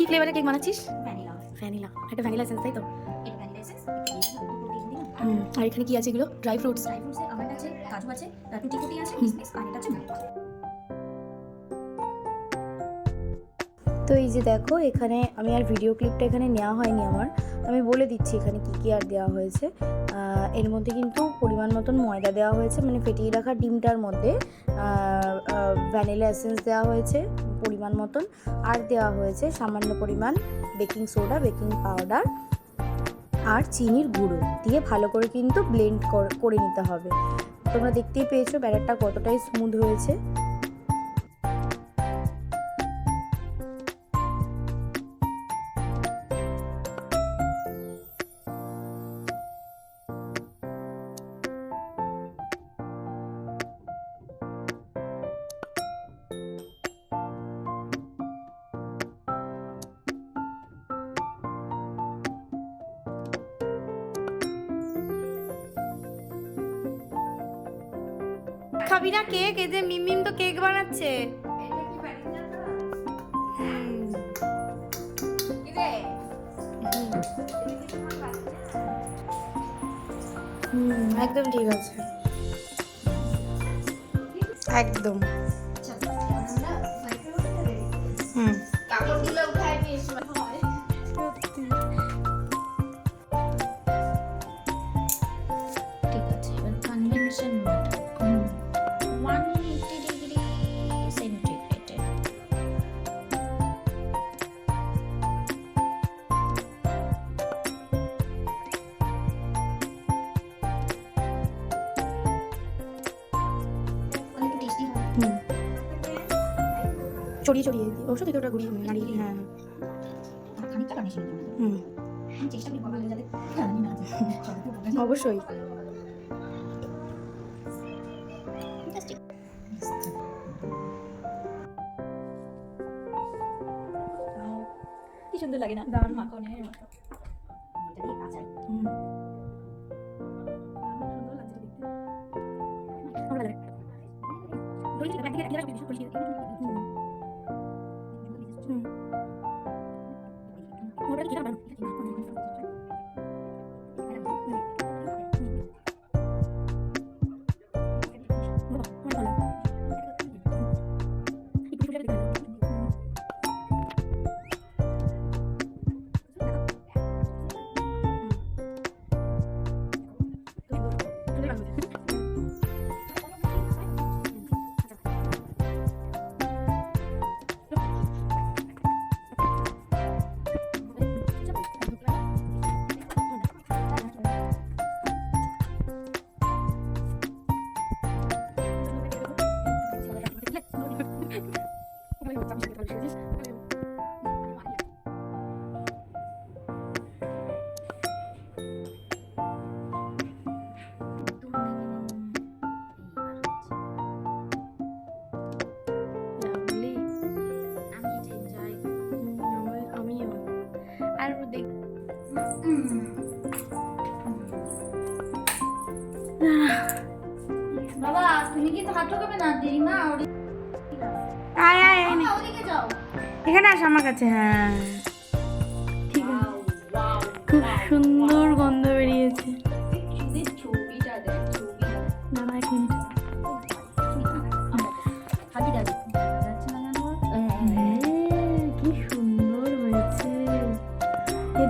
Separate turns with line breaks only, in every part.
ফ্লেভারের cake বানাচ্ছিস?
Vanilla.
Vanilla, একটা vanilla essence, তাই তো?
এটা ভ্যানিলা এসেন্স।
আর এখানে কি আছে এগুলো? Dry fruits.
ড্রাই ফ্রুটসে আমার কাছে কাজু আছে, টুটি ফুটি আছে, কিসমিস, আর এটা আছে নারকেল।
তো এই যে দেখো, এখানে আমি আর ভিডিও ক্লিপটা এখানে নেওয়া হয়নি আমার, আমি বলে দিচ্ছি এখানে কী কী আর দেওয়া হয়েছে। এর মধ্যে কিন্তু পরিমাণ মতন ময়দা দেওয়া হয়েছে, মানে ফেটিয়ে রাখা ডিমটার মধ্যে ভ্যানিলা এসেন্স দেওয়া হয়েছে পরিমাণ মতন, আর দেওয়া হয়েছে সামান্য পরিমাণ বেকিং সোডা, বেকিং পাউডার আর চিনির গুঁড়ো দিয়ে ভালো করে কিন্তু ব্লেন্ড করে নিতে হবে। তোমরা দেখতেই পেয়েছো ব্যাটারটা কতটাই স্মুথ হয়েছে।
খাবি না কেক? এই যে মিম তো কেক বানাচ্ছে। একদম ঠিক আছে, একদম।
ঠিক আছে, এবার কনভেনশন মোড 180 ডিগ্রি সেন্টিগ্রেডে। অনেক টেস্টি হয়।
ছড়িয়ে ছড়িয়ে অবশ্য থেকে ওটা ঘুরিয়ে নাড়িয়ে। হ্যাঁ,
আর খানিকটা গার্নিশিং করতে হবে।
হুম,
আমি চেষ্টা করি বানাতে যাতে জানি না সবাইকে উপকারী।
অবশ্যই।
কি সুন্দর লাগে না? দারুণ মাখনের মতো। এটা দিয়ে কাঁচাই। বাবা তুমি কিন্তু হাত ঢোকাবে না, দেরি না।
আয় আয় আয়,
ওদিকে যাও।
এখানে আস আমার কাছে। হ্যাঁ, ঠিক আছে। খুব সুন্দর গন্ধ বেরিয়েছে।
ছবিটা দেখ, ছবিটা।
না না, 1 মিনিট।
হাবি দাবি যাচ্ছে না জানো?
কি সুন্দর হয়েছে।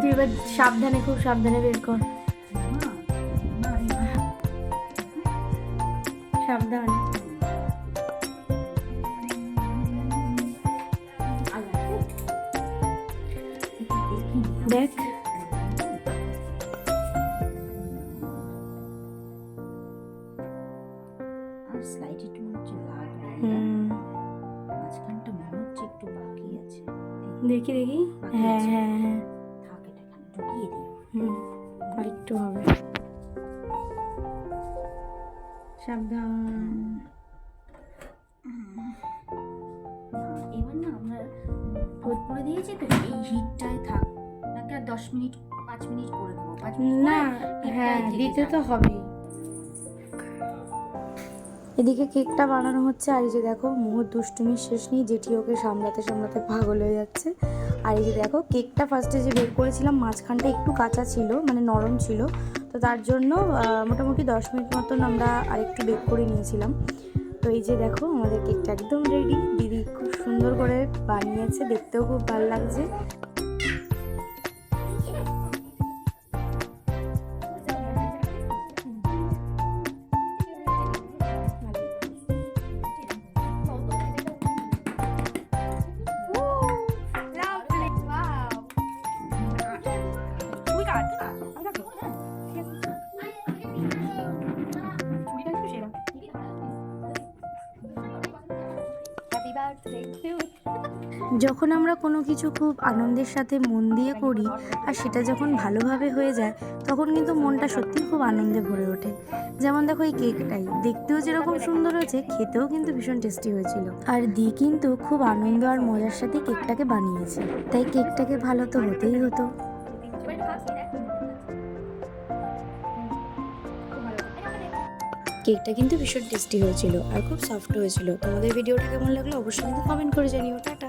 তুই এবার সাবধানে, খুব সাবধানে বের কর। সাবধান। দেখ,
আর স্লাইড একটু মনে হচ্ছে লাগবে। মাঝখানটা মনে হচ্ছে একটু বাকি আছে।
দেখি দেখি। হ্যাঁ হ্যাঁ হ্যাঁ,
থাক, এটা এখানে ঢুকিয়ে দিই।
আর একটু হবে। সাবধান।
এবার না আমরা হোল্ড করে দিয়েছি তো, এই হিটটাই থাক, নাকি আর 10 মিনিট 5 মিনিট করে দেবো? 5 মিনিট
না, হ্যাঁ দিতে তো হবেই।
এদিকে কেকটা বানানো হচ্ছে, আর এই যে দেখো মোহর দুষ্টুমির শেষ নেই, জেঠি ওকে সামলাতে সামলাতে পাগল হয়ে যাচ্ছে। আর এই যে দেখো কেকটা ফার্স্টে যে বের করেছিলাম মাঝখানটা একটু কাঁচা ছিল, মানে নরম ছিল, তো তার জন্য মোটামুটি 10 মিনিট মতন আমরা আরেকটু বেক করে নিয়েছিলাম। তো এই যে দেখো আমাদের কেকটা একদম রেডি। দিদি খুব সুন্দর করে বানিয়েছে, দেখতেও খুব ভালো লাগছে। যখন আমরা কোনো কিছু খুব আনন্দের সাথে মন দিয়ে করি আর সেটা যখন ভালোভাবে হয়ে যায় তখন কিন্তু মনটা সত্যিই খুব আনন্দে ভরে ওঠে। যেমন দেখো এই কেকটাই দেখতেও যেরকম সুন্দর হয়েছে, খেতেও কিন্তু ভীষণ টেস্টি হয়েছিল। আর দি কিন্তু খুব আনন্দ আর মজার সাথে কেকটাকে বানিয়েছে, তাই কেকটাকে ভালো তো হতেই হতো। কেকটা কিন্তু ভীষণ টেস্টি হয়েছিল আর খুব সফট হয়েছিল। তোমাদের ভিডিওটা কেমন লাগলো অবশ্যই কিন্তু কমেন্ট করে জানিও। টাটা।